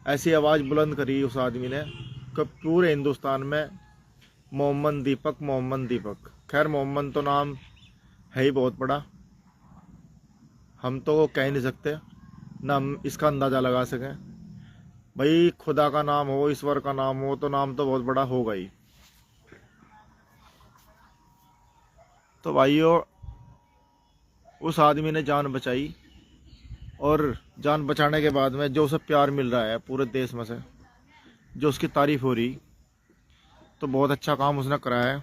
ऐसी आवाज़ बुलंद करी उस आदमी ने कि पूरे हिंदुस्तान में मोहम्मद दीपक, मोहम्मद दीपक। खैर मोहम्मद तो नाम है ही बहुत बड़ा, हम तो कह ही नहीं सकते, ना हम इसका अंदाज़ा लगा सकें। भाई खुदा का नाम हो, ईश्वर का नाम हो, तो नाम तो बहुत बड़ा होगा ही। तो भाइयों, उस आदमी ने जान बचाई, और जान बचाने के बाद में जो उसे प्यार मिल रहा है पूरे देश में से, जो उसकी तारीफ हो रही, तो बहुत अच्छा काम उसने करा है।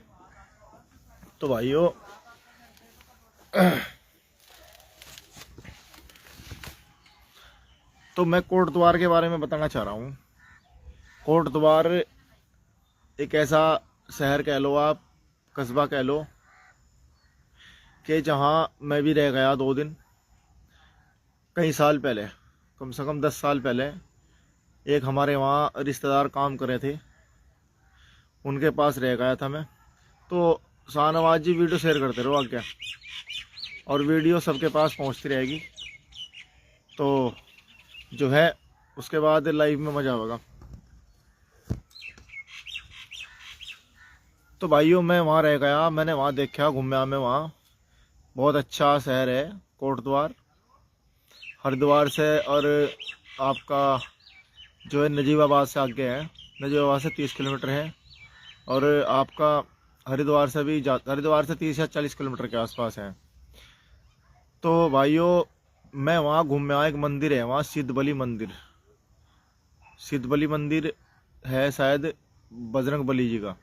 तो भाइयों, तो मैं कोटद्वार के बारे में बताना चाह रहा हूँ। कोटद्वार एक ऐसा शहर कह लो आप, कस्बा कह लो, कि जहाँ मैं भी रह गया 2 दिन कई साल पहले, कम से कम 10 साल पहले। एक हमारे वहाँ रिश्तेदार काम कर रहे थे, उनके पास रह गया था मैं। तो शाहनवाज जी वीडियो शेयर करते रहो आगे, और वीडियो सबके पास पहुँचती रहेगी, तो जो है उसके बाद लाइव में मज़ा आएगा। तो भाइयों, मैं वहाँ रह गया, मैंने वहाँ देखा, घूमया मैं वहाँ। बहुत अच्छा शहर है कोटद्वार, हरिद्वार से, और आपका जो है नजीबाबाद से आगे है। नजीबाबाद से 30 किलोमीटर है, और आपका हरिद्वार से 30 या 40 किलोमीटर के आसपास है। तो भाइयों, मैं वहाँ घूम आया। एक मंदिर है वहाँ, सिद्धबली मंदिर। सिद्धबली मंदिर है शायद बजरंग बली जी का।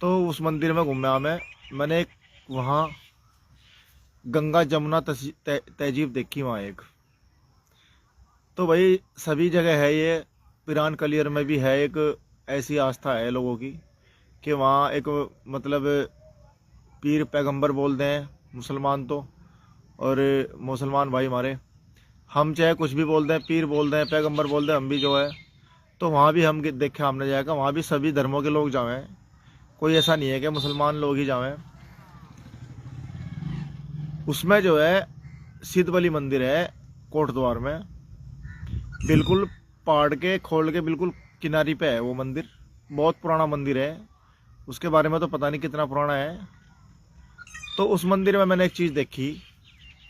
तो उस मंदिर में घूम आया मैंने एक वहाँ गंगा जमुना तहजीब देखी वहाँ एक। तो भाई सभी जगह है ये, पिरान कलियर में भी है एक ऐसी आस्था है लोगों की कि वहाँ एक मतलब पीर पैगंबर बोलते हैं मुसलमान तो, और मुसलमान भाई हमारे, हम चाहे कुछ भी बोलते हैं, पीर बोलते हैं, पैगंबर बोलते हैं, हम भी जो है। तो वहाँ भी हम देखा हमने जाएगा, वहाँ भी सभी धर्मों के लोग जाएँ, कोई ऐसा नहीं है कि मुसलमान लोग ही जाएँ। उसमें जो है सिद्धबली मंदिर है कोटद्वार में, बिल्कुल पहाड़ के खोल के बिल्कुल किनारी पे है वो मंदिर। बहुत पुराना मंदिर है, उसके बारे में तो पता नहीं कितना पुराना है। तो उस मंदिर में मैंने एक चीज़ देखी,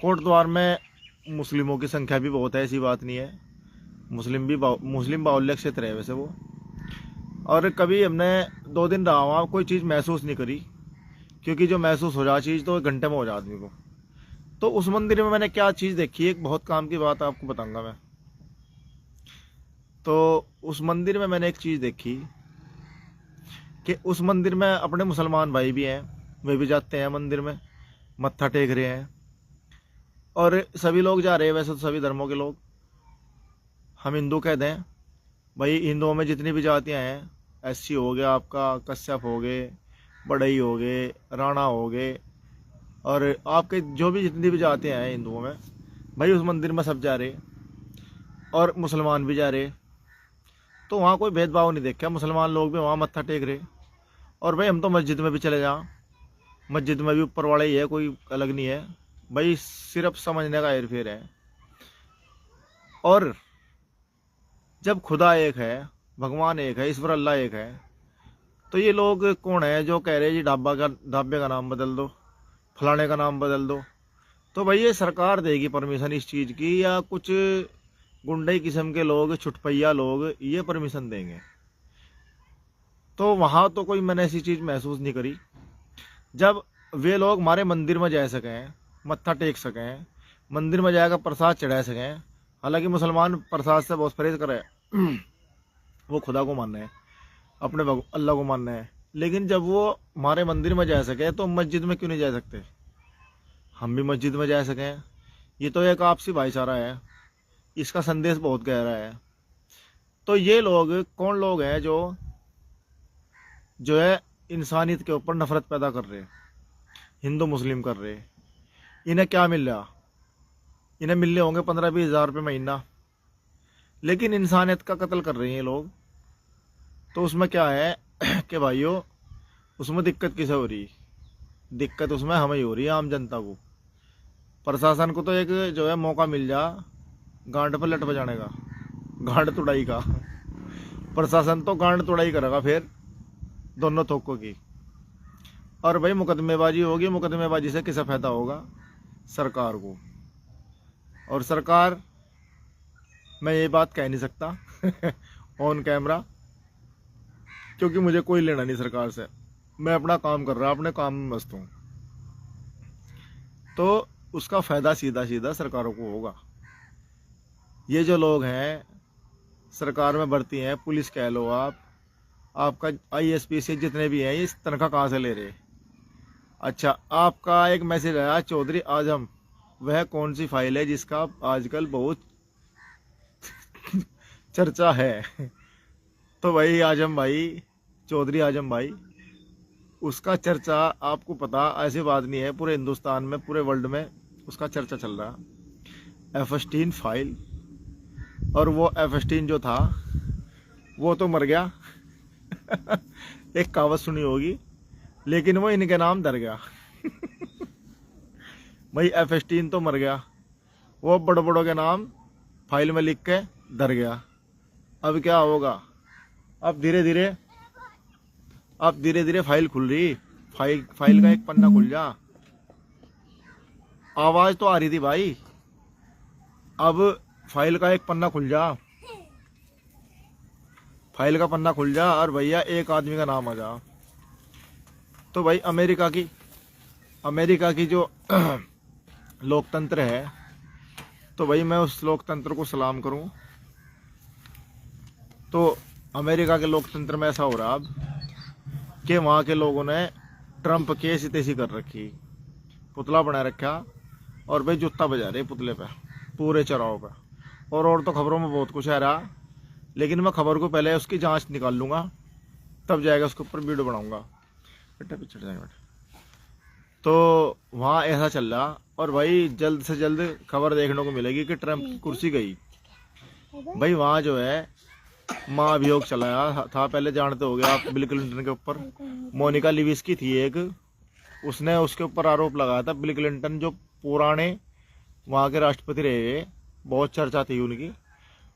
कोटद्वार में मुस्लिमों की संख्या भी बहुत है, ऐसी बात नहीं है। मुस्लिम बाहुल्य क्षेत्र है वैसे वो। और कभी हमने 2 दिन रहा वहाँ, कोई चीज़ महसूस नहीं करी, क्योंकि जो महसूस हो जाए चीज़ तो 1 घंटे में हो जाए आदमी को। तो उस मंदिर में मैंने क्या चीज़ देखी, एक बहुत काम की बात आपको बताऊंगा मैं। तो उस मंदिर में मैंने एक चीज़ देखी कि उस मंदिर में अपने मुसलमान भाई भी हैं, वे भी जाते हैं मंदिर में, मत्था टेक रहे हैं, और सभी लोग जा रहे हैं वैसे तो, सभी धर्मों के लोग। हम हिंदू कह दें भाई, हिंदुओं में जितनी भी जातियाँ हैं, एससी हो गया आपका, कश्यप हो गए, बढ़ई हो गए, राणा हो गए, और आपके जो भी जितनी भी जातियाँ हैं हिंदुओं में, भाई उस मंदिर में सब जा रहे, और मुसलमान भी जा रहे। तो वहाँ कोई भेदभाव नहीं देखा, मुसलमान लोग भी वहाँ मत्था टेक रहे। और भाई हम तो मस्जिद में भी चले जाओ, मस्जिद में भी ऊपर वाला ही है, कोई अलग नहीं है भाई, सिर्फ समझने का हेर फेर है। और जब खुदा एक है, भगवान एक है, ईश्वर अल्लाह एक है, तो ये लोग कौन है जो कह रहे हैं जी ढाबे का नाम बदल दो, फलाने का नाम बदल दो? तो भाई ये सरकार देगी परमिशन इस चीज़ की, या कुछ गुंडे किस्म के लोग, छुटपैया लोग ये परमिशन देंगे? तो वहाँ तो कोई मैंने ऐसी चीज़ महसूस नहीं करी। जब वे लोग हमारे मंदिर में जा सकें, मत्था टेक सकें, मंदिर में जाकर प्रसाद चढ़ा सकें, हालांकि मुसलमान प्रसाद से बहुत परहेज करे वो खुदा को मानना है, अपने अल्लाह को मानना है, लेकिन जब वो हमारे मंदिर में जा सके तो मस्जिद में क्यों नहीं जा सकते? हम भी मस्जिद में जा सकें। ये तो एक आपसी भाईचारा है, इसका संदेश बहुत गहरा है। तो ये लोग कौन लोग हैं जो है इंसानियत के ऊपर नफरत पैदा कर रहे हैं, हिंदू मुस्लिम कर रहे हैं? इन्हें क्या मिल रहा? इन्हें मिलने होंगे 15-20 हज़ार रुपये महीना, लेकिन इंसानियत का कत्ल कर रहे हैं ये लोग। तो उसमें क्या है कि भाइयों, उसमें दिक्कत किसे हो रही? दिक्कत उसमें हमें ही हो रही है, आम जनता को। प्रशासन को तो एक जो है मौका मिल जा गांड पर लट बजाने का, गांड तुड़ाई का। प्रशासन तो गांड तुड़ाई करेगा फिर दोनों थोकों की। और भाई मुकदमेबाजी होगी, मुकदमेबाजी से किसे फायदा होगा? सरकार को। और सरकार, मैं ये बात कह नहीं सकता ऑन कैमरा, क्योंकि मुझे कोई लेना नहीं सरकार से। मैं अपना काम कर रहा, अपने काम में मस्त हूँ। तो उसका फायदा सीधा सीधा सरकारों को होगा। ये जो लोग हैं सरकार में भर्ती हैं, पुलिस कह लो आपका ISP से जितने भी हैं, ये तनख्वाह कहाँ से ले रहे? अच्छा, आपका एक मैसेज आया चौधरी आजम, वह कौन सी फाइल है जिसका आजकल बहुत चर्चा है? तो भाई आजम भाई, चौधरी आजम भाई, उसका चर्चा आपको पता ऐसी बात नहीं है, पूरे हिंदुस्तान में, पूरे वर्ल्ड में उसका चर्चा चल रहा। F-16 file. और वो F-16 जो था वो तो मर गया एक कहावत सुनी होगी, लेकिन वो इनके नाम धर गया भाई F-16 तो मर गया, वो बड़े बड़ों के नाम फाइल में लिख के धर गया। अब क्या होगा? अब धीरे धीरे फाइल खुल रही, फाइल का एक पन्ना खुल जा। आवाज तो आ रही थी भाई, अब फाइल का एक पन्ना खुल जा, फाइल का पन्ना खुल जा और भैया एक आदमी का नाम आ जा। तो भाई अमेरिका की जो लोकतंत्र है, तो भाई मैं उस लोकतंत्र को सलाम करूं। तो अमेरिका के लोकतंत्र में ऐसा हो रहा अब कि वहाँ के लोगों ने ट्रंप की ऐसी तैसी कर रखी, पुतला बना रखा, और भाई जूता बजा रहे पुतले पे पूरे चौराहों पे। और तो खबरों में बहुत कुछ है रहा, लेकिन मैं खबर को पहले उसकी जांच निकाल लूँगा, तब जाएगा उसके ऊपर वीडियो बनाऊँगा। बेटा पीछे जाएगा बेटा। तो वहाँ ऐसा चल रहा, और भाई जल्द से जल्द खबर देखने को मिलेगी कि ट्रंप की कुर्सी गई। भाई वहाँ जो है महाभियोग चलाया था, पहले जानते हो गए आप, बिल क्लिंटन के ऊपर मोनिका लिविस्की थी एक, उसने उसके ऊपर आरोप लगाया था। बिल क्लिंटन जो पुराने वहाँ के राष्ट्रपति रहे, बहुत चर्चा थी उनकी,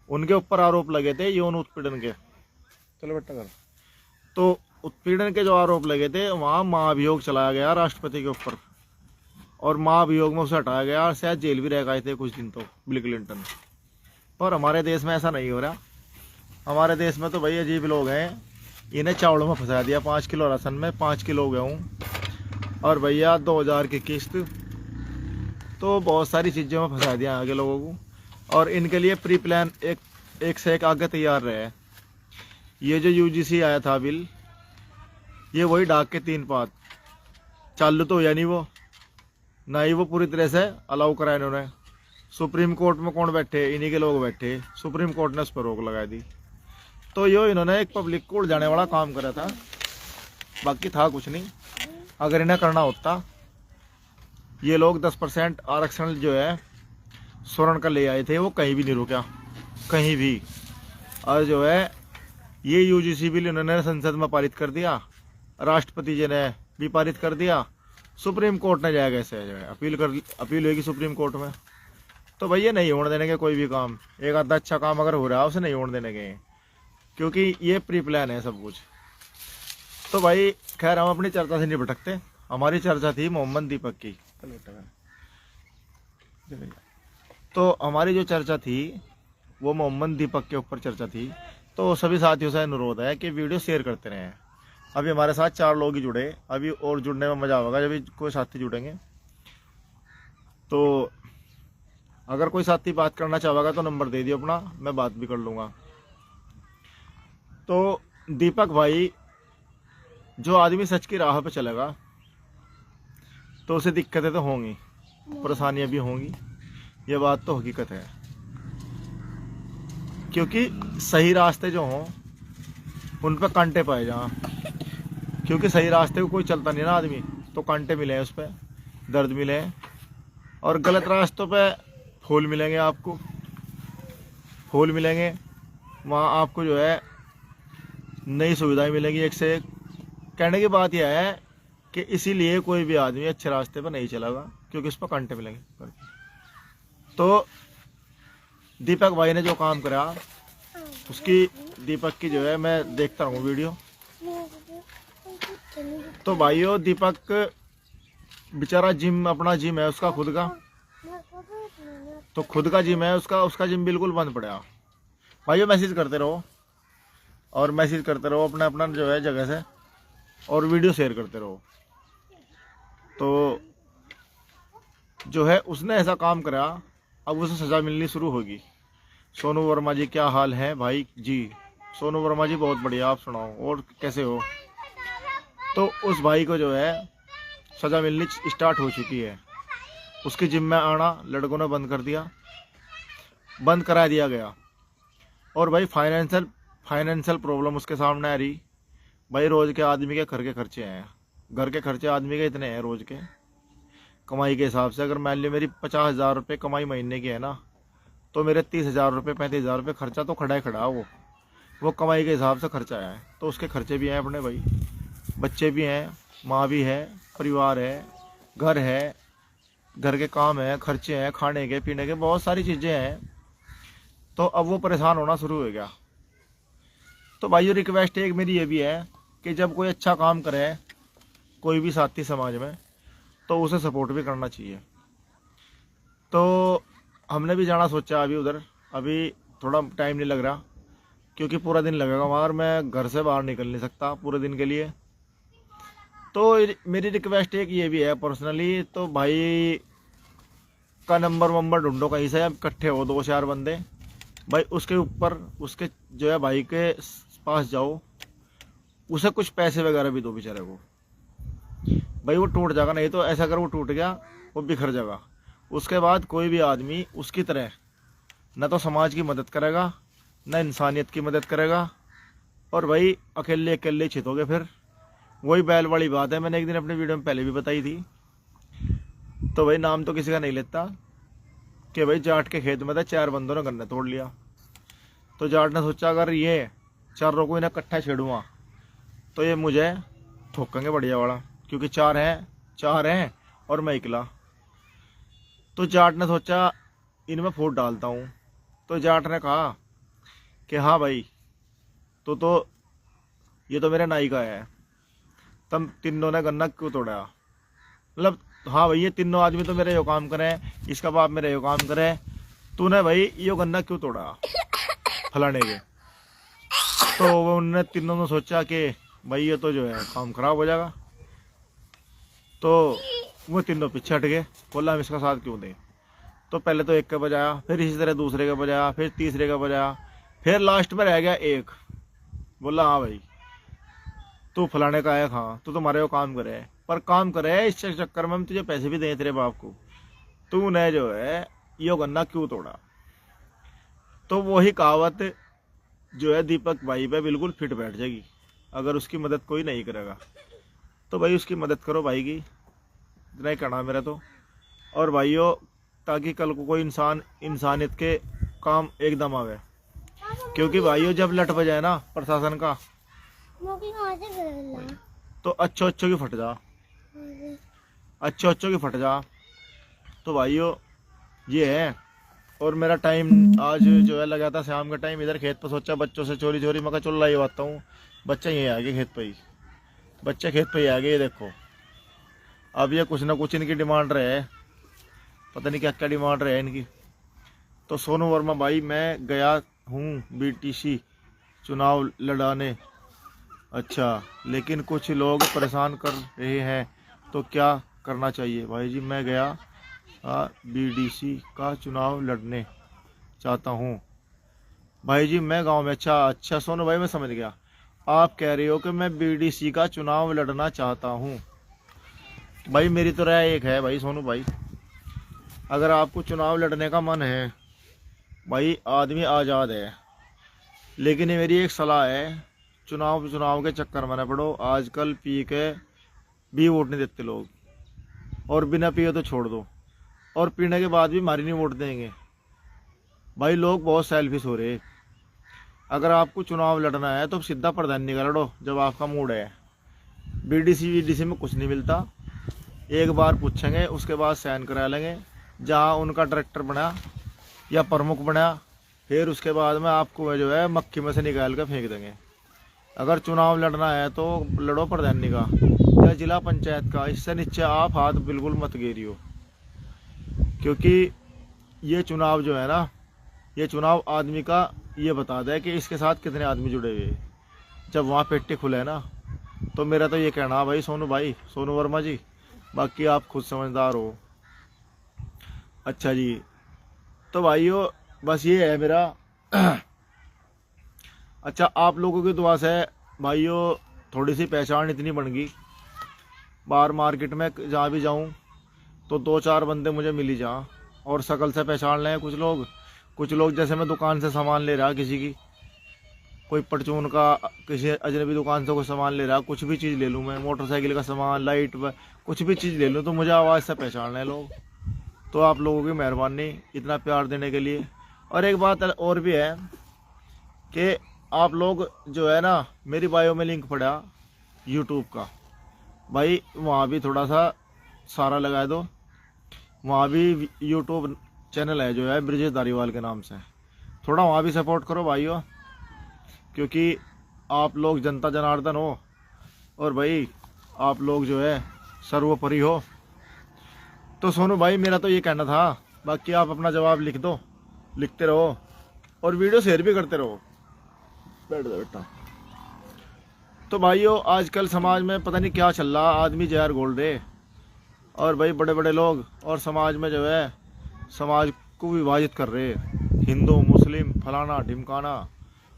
उनके ऊपर आरोप लगे थे यौन उत्पीड़न के। चलो बेटा कर। तो उत्पीड़न के जो आरोप लगे थे, वहाँ महाभियोग चलाया गया राष्ट्रपति के ऊपर, और महाभियोग में उसे हटाया गया, और शायद जेल भी रह गए थे कुछ दिन तो बिल क्लिंटन। पर हमारे देश में ऐसा नहीं हो रहा। हमारे देश में तो भाई अजीब लोग हैं, इन्हें चावलों में फंसा दिया, 5 किलो राशन में 5 किलो गेहूँ, और भैया 2000 की किस्त, तो बहुत सारी चीज़ों में फंसा दिया आगे लोगों को। और इनके लिए प्री प्लान एक से एक आगे तैयार रहे। ये जो UGC आया था बिल, ये वही डाक के 3 पात चालू तो या नहीं, वो ना ही वो पूरी तरह से अलाउ करा इन्होंने। सुप्रीम कोर्ट में कौन बैठे? इन्हीं के लोग बैठे, सुप्रीम कोर्ट ने उस पर रोक लगा दी। तो यो इन्होंने एक पब्लिक को उलझाने वाला काम करा था, बाकी था कुछ नहीं। अगर इन्हें करना होता, ये लोग 10% आरक्षण जो है स्वर्ण का ले आए थे, वो कहीं भी नहीं रुका, कहीं भी। और जो है ये UGC बिल इन्होंने संसद में पारित कर दिया, राष्ट्रपति जी ने भी पारित कर दिया, सुप्रीम कोर्ट ने जाएगा ऐसे जो है अपील होगी सुप्रीम कोर्ट में। तो भैया नहीं होने देने के कोई भी काम, एक आधा अच्छा काम अगर हो रहा है उसे नहीं होने देने के, क्योंकि ये प्री प्लान है सब कुछ। तो भाई खैर हम अपनी चर्चा से नहीं भटकते, हमारी चर्चा थी मोहम्मद दीपक की। तो हमारी जो चर्चा थी वो मोहम्मद दीपक के ऊपर चर्चा थी। तो सभी साथियों से अनुरोध है कि वीडियो शेयर करते रहें। अभी हमारे साथ 4 लोग ही जुड़े, अभी और जुड़ने में मज़ा होगा जब कोई साथी जुड़ेंगे। तो अगर कोई साथी बात करना चाहेगा तो नंबर दे दियो अपना, मैं बात भी कर लूँगा। तो दीपक भाई, जो आदमी सच की राह पे चलेगा तो उसे दिक्कतें तो होंगी, परेशानियां भी होंगी, ये बात तो हकीकत है। क्योंकि सही रास्ते जो हों उन पर कांटे पाए जहाँ, क्योंकि सही रास्ते को कोई चलता नहीं ना आदमी, तो कांटे मिले उस पर, दर्द मिले, और गलत रास्तों पे फूल मिलेंगे आपको, फूल मिलेंगे वहाँ आपको जो है नई सुविधाएं मिलेंगी एक से एक। कहने की बात यह है कि इसीलिए कोई भी आदमी अच्छे रास्ते पर नहीं चलेगा, क्योंकि उस पर कांटे मिलेंगे। तो दीपक भाई ने जो काम करा उसकी दीपक की जो है मैं देखता हूँ वीडियो। तो भाइयों दीपक बेचारा जिम, अपना जिम है उसका खुद का, तो खुद का जिम है उसका, उसका जिम बिल्कुल बंद पड़ा। भाइयों मैसेज करते रहो और मैसेज करते रहो अपना अपना जो है जगह से, और वीडियो शेयर करते रहो। तो जो है उसने ऐसा काम करा, अब उसे सज़ा मिलनी शुरू होगी। सोनू वर्मा जी क्या हाल है भाई जी? सोनू वर्मा जी बहुत बढ़िया, आप सुनाओ और कैसे हो? तो उस भाई को जो है सज़ा मिलनी स्टार्ट हो चुकी है। उसके जिम में आना लड़कों ने बंद कर दिया, बंद करा दिया गया। और भाई फाइनेंशियल प्रॉब्लम उसके सामने आ रही। भाई रोज़ के आदमी के घर के खर्चे हैं, घर के खर्चे आदमी के इतने हैं रोज़ के कमाई के हिसाब से। अगर मान लो मेरी 50,000 रुपये कमाई महीने की है ना, तो मेरे 30,000 रुपये 35,000 रुपये खर्चा तो खड़ा ही खड़ा। वो कमाई के हिसाब से खर्चा है। तो उसके खर्चे भी हैं अपने भाई, बच्चे भी हैं, माँ भी है, परिवार है, घर है, घर के काम है, खर्चे हैं, खाने के पीने के, बहुत सारी चीज़ें हैं। तो अब वो परेशान होना शुरू हो गया। तो भाइयों रिक्वेस्ट एक मेरी ये भी है कि जब कोई अच्छा काम करे कोई भी साथी समाज में, तो उसे सपोर्ट भी करना चाहिए। तो हमने भी जाना सोचा अभी उधर, अभी थोड़ा टाइम नहीं लग रहा क्योंकि पूरा दिन लगेगा वहाँ और मैं घर से बाहर निकल नहीं सकता पूरे दिन के लिए। तो मेरी रिक्वेस्ट एक ये भी है पर्सनली, तो भाई का नंबर ढूंढो कहीं से, इकट्ठे हो 2-4 बंदे भाई, उसके ऊपर उसके जो है भाई के पास जाओ, उसे कुछ पैसे वगैरह भी दो बेचारे को। भाई वो टूट जाएगा, नहीं तो ऐसा अगर वो टूट गया वो बिखर जाएगा। उसके बाद कोई भी आदमी उसकी तरह न तो समाज की मदद करेगा न इंसानियत की मदद करेगा, और भाई अकेले अकेले छितोगे फिर। वही बैल वाली बात है, मैंने एक दिन अपने वीडियो में पहले भी बताई थी। तो भाई नाम तो किसी का नहीं लेता कि भाई जाट के खेत में था 4 बंदों ने गन्ना तोड़ लिया। तो जाट ने सोचा अगर ये 4 को इन्हें इकट्ठा छेड़ूंगा तो ये मुझे ठोकेंगे बढ़िया वाला, क्योंकि 4 हैं और मैं इकला। तो जाट ने सोचा इनमें फूट डालता हूँ। तो जाट ने कहा कि हाँ भाई तो ये तो मेरे नाई का है, तुम तीनों ने गन्ना क्यों तोड़ा? मतलब हाँ भाई ये तीनों आदमी तो मेरे यो काम करे, इसका बाप मेरे यो काम करे, तूने भाई यो गन्ना क्यों तोड़ा फलाने के? तो उनने तीनों ने सोचा कि भाई ये तो जो है काम खराब हो जाएगा। तो वो तीनों पीछे हट गए, बोला हम इसका साथ क्यों दें। तो पहले तो एक का बजाया, फिर इसी तरह दूसरे का बजाया, फिर तीसरे का बजाया, फिर लास्ट में रह गया एक। बोला हाँ भाई तू फलाने का है, हाँ तू तुम्हारे को काम करे, पर काम करे इस चक्कर में हम तुझे पैसे भी दें तेरे बाप को, तूने जो है यो गन्ना क्यों तोड़ा? तो वही कहावत जो है दीपक भाई पे बिल्कुल फिट बैठ जाएगी अगर उसकी मदद कोई नहीं करेगा। तो भाई उसकी मदद करो भाई की, इतना ही कहना मेरा तो। और भाइयों ताकि कल को कोई इंसानियत के काम एकदम आवे, क्योंकि भाइयों जब लट बजाए ना प्रशासन का तो अच्छो की फट जा, अच्छो की फट जा। तो भाइयों ये है। और मेरा टाइम आज जो है लगा था शाम का टाइम इधर खेत पर, सोचा बच्चों से चोरी मैं कहा चलो लाई आता हूँ। बच्चे यहीं आ गए खेत पे ही, बच्चे खेत पे ही आ गए। ये देखो अब ये कुछ ना कुछ इनकी डिमांड रहे, पता नहीं क्या क्या डिमांड रहे इनकी। तो सोनू वर्मा भाई मैं गया हूँ बीटीसी चुनाव लड़ाने, अच्छा लेकिन कुछ लोग परेशान कर रहे हैं तो क्या करना चाहिए? भाई जी मैं गया बीडीसी का चुनाव लड़ने चाहता हूँ। भाई जी मैं गांव में, अच्छा सोनू भाई मैं समझ गया, आप कह रहे हो कि मैं बीडीसी का चुनाव लड़ना चाहता हूँ। भाई मेरी तो राय एक है भाई सोनू भाई, अगर आपको चुनाव लड़ने का मन है भाई आदमी आज़ाद है, लेकिन ये मेरी एक सलाह है चुनाव के चक्कर में न पड़ो। आजकल पी के भी वोट नहीं देते लोग, और बिना पिए तो छोड़ दो, और पीने के बाद भी मारी नहीं वोट देंगे। भाई लोग बहुत सेल्फिश हो रहे। अगर आपको चुनाव लड़ना है तो सीधा प्रधानी का लड़ो जब आपका मूड है। बीडीसी में कुछ नहीं मिलता, एक बार पूछेंगे उसके बाद साइन करा लेंगे। जहाँ उनका डायरेक्टर बना या प्रमुख बना फिर उसके बाद में आपको जो है मक्खी में से निकाल कर फेंक देंगे। अगर चुनाव लड़ना है तो लड़ो प्रधानी का या जिला पंचायत का, इससे नीचे आप हाथ बिल्कुल मत गेरियो। क्योंकि ये चुनाव जो है ना, ये चुनाव आदमी का ये बता दे कि इसके साथ कितने आदमी जुड़े हुए। जब वहाँ पेटी खुले ना, तो मेरा तो ये कहना भाई सोनू वर्मा जी, बाकी आप खुद समझदार हो। अच्छा जी, तो भाइयों बस ये है मेरा। अच्छा, आप लोगों की दुआ से भाइयों थोड़ी सी पहचान इतनी बन गई, बाहर मार्केट में जहाँ भी जाऊँ तो 2-4 बंदे मुझे मिल ही जा और शक्ल से पहचान लें। कुछ लोग जैसे मैं दुकान से सामान ले रहा किसी की, कोई परचून का किसी अजनबी दुकान से कोई सामान ले रहा, कुछ भी चीज़ ले लूँ मैं, मोटरसाइकिल का सामान, लाइट, कुछ भी चीज़ ले लूँ तो मुझे आवाज़ से पहचान लें लोग। तो आप लोगों की मेहरबानी इतना प्यार देने के लिए। और एक बात और भी है कि आप लोग जो है ना, मेरी बायो में लिंक पड़ा यूट्यूब का, भाई वहाँ भी थोड़ा सा सारा लगा दो। वहाँ भी यूट्यूब चैनल है जो है ब्रिजेश धारीवाल के नाम से, थोड़ा वहाँ भी सपोर्ट करो भाइयों, क्योंकि आप लोग जनता जनार्दन हो और भाई आप लोग जो है सर्वोपरि हो। तो सोनू भाई मेरा तो ये कहना था, बाकी आप अपना जवाब लिख दो, लिखते रहो और वीडियो शेयर भी करते रहो। बैठ जाओ बेटा। तो भाइयों आजकल समाज में पता नहीं क्या चल रहा, आदमी जहर घोल रहे और भाई बड़े बड़े लोग और समाज में जो है समाज को विभाजित कर रहे, हिंदू मुस्लिम फलाना ढिमकाना।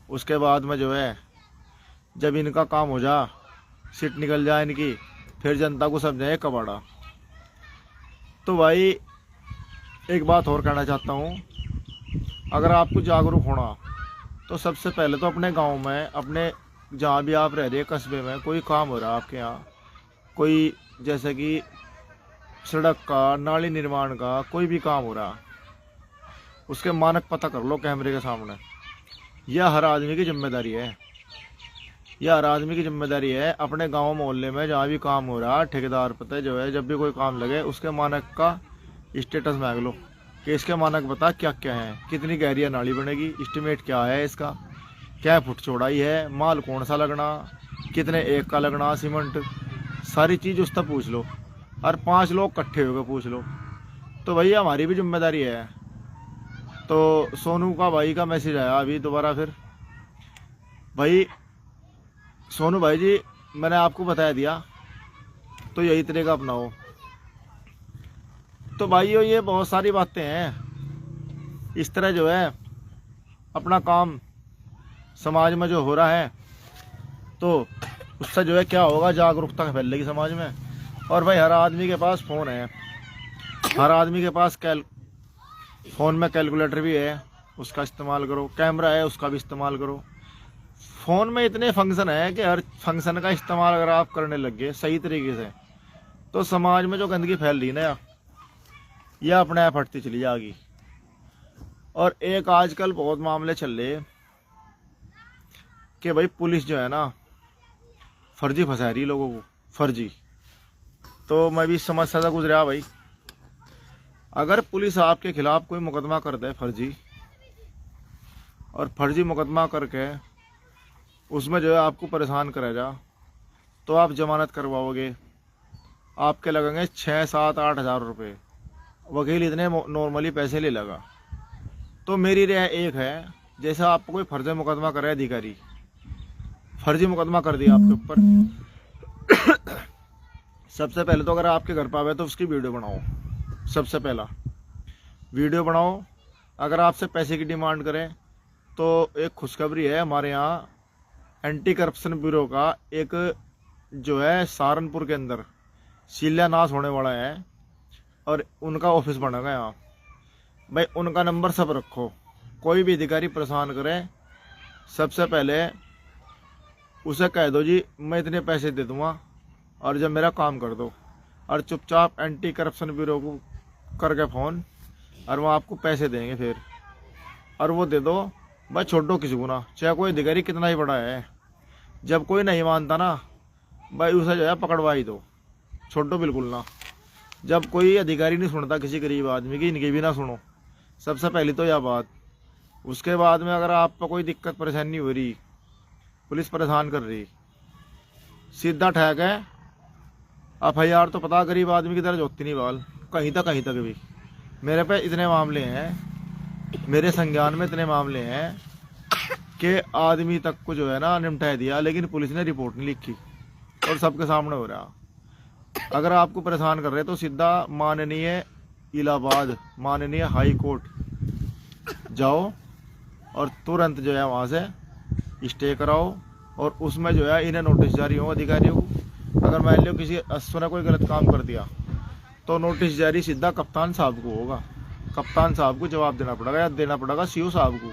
उसके बाद में जो है जब इनका काम हो जा, सीट निकल जाए इनकी, फिर जनता को समझाए कबाड़ा। तो भाई एक बात और कहना चाहता हूँ, अगर आपको जागरूक होना तो सबसे पहले तो अपने गांव में, अपने जहाँ भी आप रह रहे हैं कस्बे में, कोई काम हो रहा है आपके यहाँ, कोई जैसे कि सड़क का, नाली निर्माण का, कोई भी काम हो रहा, उसके मानक पता कर लो कैमरे के सामने। यह हर आदमी की जिम्मेदारी है, यह हर आदमी की जिम्मेदारी है। अपने गांव मोहल्ले में जहाँ भी काम हो रहा, ठेकेदार पता जो है, जब भी कोई काम लगे उसके मानक का स्टेटस मांग लो कि इसके मानक बता क्या क्या है, कितनी गहरी नाली बनेगी, एस्टिमेट क्या है इसका, क्या फुट चौड़ाई है, माल कौन सा लगना, कितने एक का लगना सीमेंट, सारी चीज़ उससे पूछ लो और 5 लोग इकट्ठे होकर पूछ लो। तो भैया हमारी भी जिम्मेदारी है। तो सोनू का भाई का मैसेज आया अभी दोबारा फिर, भाई सोनू भाई जी मैंने आपको बता दिया तो यही तरीका अपनाओ। तो भाइयों ये बहुत सारी बातें हैं, इस तरह जो है अपना काम समाज में जो हो रहा है तो उससे जो है क्या होगा, जागरूकता फैलेगी समाज में। और भाई हर आदमी के पास फ़ोन है, हर आदमी के पास फ़ोन में कैलकुलेटर भी है, उसका इस्तेमाल करो, कैमरा है उसका भी इस्तेमाल करो। फ़ोन में इतने फंक्शन है कि हर फंक्शन का इस्तेमाल अगर आप करने लग गए सही तरीके से तो समाज में जो गंदगी फैल रही ना यह अपने आप हटती चली जाएगी। और एक आजकल बहुत मामले चल रहे कि भाई पुलिस जो है ना फर्जी फंसा रही लोगों को, फर्जी। तो मैं भी इस समस्या से गुजरा भाई, अगर पुलिस आपके खिलाफ कोई मुकदमा कर दे फर्जी, और फर्जी मुकदमा करके उसमें जो है आपको परेशान करेगा, तो आप जमानत करवाओगे, आपके लगेंगे 6-7-8 हज़ार रुपये, वकील इतने नॉर्मली पैसे ले लगा। तो मेरी राय एक है, जैसे आपको कोई फर्जी मुकदमा करे, अधिकारी फर्जी मुकदमा कर दिया आपके ऊपर, सबसे पहले तो अगर आपके घर पर आवे तो उसकी वीडियो बनाओ, सबसे पहला वीडियो बनाओ। अगर आपसे पैसे की डिमांड करें तो एक खुशखबरी है, हमारे यहाँ एंटी करप्शन ब्यूरो का एक जो है सहारनपुर के अंदर शिलान्यास होने वाला है और उनका ऑफिस बनेगा यहाँ। भाई उनका नंबर सब रखो, कोई भी अधिकारी परेशान करे सबसे पहले उसे कह दो जी मैं इतने पैसे दे दूँगा और जब मेरा काम कर दो, और चुपचाप एंटी करप्शन ब्यूरो को करके फ़ोन, और वो आपको पैसे देंगे फिर, और वो दे दो। भाई छोड़ो किसी को ना, चाहे कोई अधिकारी कितना ही बड़ा है, जब कोई नहीं मानता ना भाई उसे जो है पकड़वा ही दो, छोड़ो बिल्कुल ना। जब कोई अधिकारी नहीं सुनता किसी गरीब आदमी की, इनकी भी ना सुनो, सबसे पहली तो यह बात। उसके बाद में अगर आपको कोई दिक्कत परेशानी हो रही, पुलिस परेशान कर रही, सीधा ठहक है FIR तो पता, गरीब आदमी की दर्ज होती नहीं बाल कहीं तक भी। मेरे पे इतने मामले हैं, मेरे संज्ञान में इतने मामले हैं कि आदमी तक को जो है ना निपटा दिया, लेकिन पुलिस ने रिपोर्ट नहीं लिखी और सबके सामने हो रहा। अगर आपको परेशान कर रहे तो सीधा माननीय इलाहाबाद, माननीय हाई कोर्ट जाओ और तुरंत जो है वहाँ से स्टे कराओ, और उसमें जो है इन्हें नोटिस जारी हो अधिकारियों को। अगर मान लो किसी अश्व ने कोई गलत काम कर दिया तो नोटिस जारी सीधा कप्तान साहब को होगा, कप्तान साहब को जवाब देना पड़ेगा या देना पड़ेगा CO साहब को।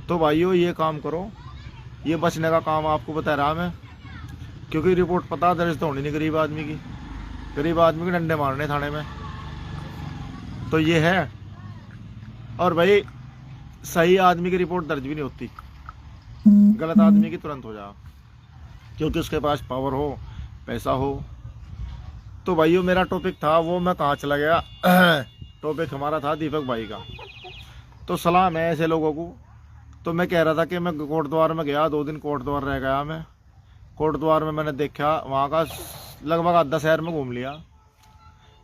तो भाइयों ये काम करो, ये बचने का काम आपको बता रहा मैं, क्योंकि रिपोर्ट पता दर्ज तो होनी नहीं गरीब आदमी की, गरीब आदमी के डंडे मारने थाने में, तो ये है। और भाई सही आदमी की रिपोर्ट दर्ज भी नहीं होती, गलत आदमी की तुरंत हो जा, क्योंकि उसके पास पावर हो, पैसा हो। तो भाइयों मेरा टॉपिक था वो मैं कहाँ चला गया टॉपिक हमारा था दीपक भाई का। तो सलाम है ऐसे लोगों को। तो मैं कह रहा था कि मैं कोट द्वार में गया, 2 दिन कोट द्वार रह गया मैं। कोट द्वार में मैंने देखा वहाँ का लगभग आधा शहर में घूम लिया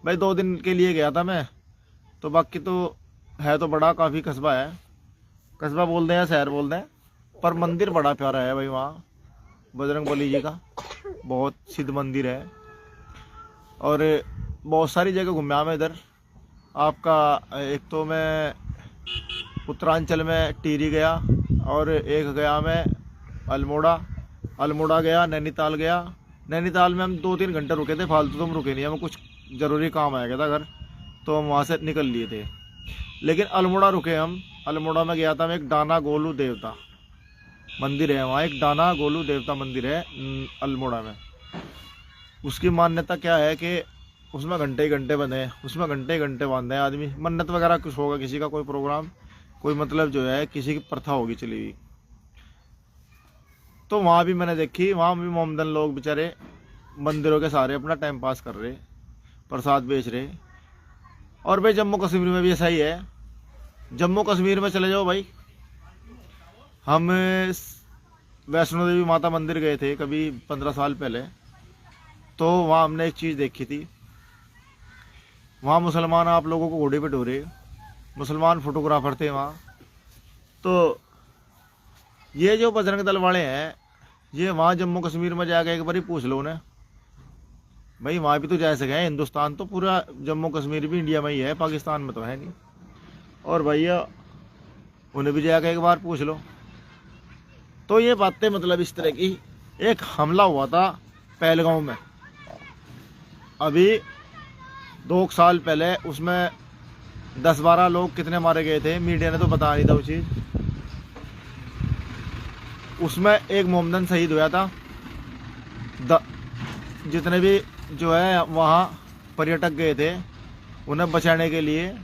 भाई, 2 दिन के लिए गया था मैं। तो बाकी तो है तो बड़ा काफ़ी कस्बा है, कस्बा बोल दें या शहर बोल दें, पर मंदिर बड़ा प्यारा है भाई वहाँ, बजरंगबली जी का बहुत सिद्ध मंदिर है। और बहुत सारी जगह घूमा मैं इधर आपका। एक तो मैं उत्तरांचल में टिहरी गया, और एक गया मैं अल्मोड़ा गया, नैनीताल गया। नैनीताल में हम 2-3 घंटे रुके थे, फालतू तो हम रुके नहीं, हमें कुछ ज़रूरी काम आ गया था घर, तो हम वहाँ से निकल लिए थे। लेकिन अल्मोड़ा रुके हम, अल्मोड़ा में गया था मैं, एक डाना गोलू देवता मंदिर है वहाँ, एक डाना गोलू देवता मंदिर है अल्मोड़ा में। उसकी मान्यता क्या है कि उसमें घंटे ही घंटे बंधे, उसमें घंटे ही घंटे बांधे हैं आदमी, मन्नत वगैरह कुछ होगा किसी का, कोई प्रोग्राम, कोई मतलब जो है किसी की प्रथा होगी चली हुई। तो वहाँ भी मैंने देखी, वहाँ भी मोमदन लोग बेचारे मंदिरों के सारे अपना टाइम पास कर रहे, प्रसाद बेच रहे। और भाई जम्मू कश्मीर में भी ऐसा ही है। जम्मू कश्मीर में चले जाओ भाई, हम वैष्णो देवी माता मंदिर गए थे कभी 15 साल पहले, तो वहाँ हमने एक चीज़ देखी थी। वहाँ मुसलमान आप लोगों को घोड़े पे ढोरे, मुसलमान फोटोग्राफर थे वहाँ। तो ये जो बजरंग दल वाले हैं, ये वहाँ जम्मू कश्मीर में जाकर एक बार पूछ लो उन्हें भाई, वहाँ भी तो जा सके, हिंदुस्तान तो पूरा, जम्मू कश्मीर भी इंडिया में ही है, पाकिस्तान में तो है नहीं। और भैया उन्हें भी जाकर एक बार पूछ लो। तो ये बातें मतलब इस तरह की। एक हमला हुआ था पहलगांव में अभी 2 साल पहले, उसमें 10-12 लोग कितने मारे गए थे, मीडिया ने तो बता नहीं था वो चीज़। उसमें एक मोमदन शहीद हुआ था। जितने भी जो है वहाँ पर्यटक गए थे उन्हें बचाने के लिए,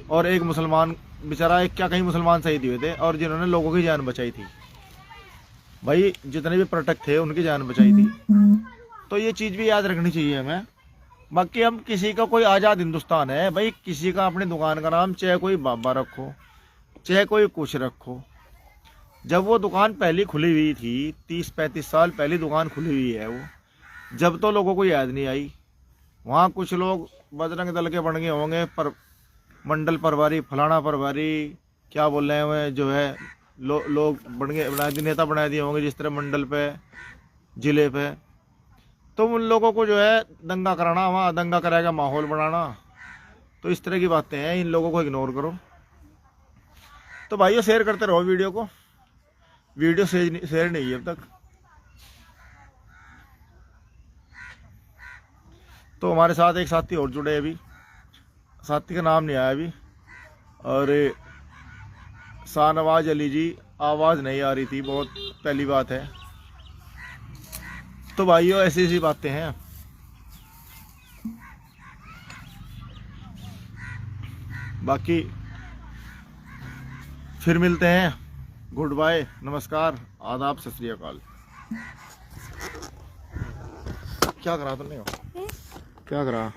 और एक मुसलमान बेचारा, एक क्या कहीं मुसलमान शहीद हुए थे, और जिन्होंने लोगों की जान बचाई थी भाई, जितने भी पर्यटक थे उनकी जान बचाई थी। तो ये चीज़ भी याद रखनी चाहिए हमें। बाकी हम किसी का कोई आज़ाद हिंदुस्तान है भाई, किसी का अपनी दुकान का नाम चाहे कोई बाबा रखो, चाहे कोई कुछ रखो। जब वो दुकान पहली खुली हुई थी, 30-35 साल पहली दुकान खुली हुई है वो, जब तो लोगों को याद नहीं आई। वहाँ कुछ लोग बजरंग दल के बन गए होंगे, पर मंडल प्रभारी, फलाना प्रभारी, क्या बोल रहे हैं जो है, लोग बना दिए, नेता बना दिए होंगे जिस तरह मंडल पे, जिले पे। तो उन लोगों को जो है दंगा कराना, वहाँ दंगा कराएगा माहौल बनाना। तो इस तरह की बातें हैं, इन लोगों को इग्नोर करो। तो भाइयों शेयर करते रहो वीडियो को, वीडियो शेयर नहीं है अब तक। तो हमारे साथ एक साथी और जुड़े अभी, साथी का नाम नहीं आया अभी, और शाहनवाज अली जी, आवाज़ नहीं आ रही थी, बहुत पहली बात है। तो भाइयों ऐसी ऐसी बातें हैं। बाकी फिर मिलते हैं, गुड बाय, नमस्कार, आदाब, सत श्री अकाल। क्या करा तुमने, क्या करा?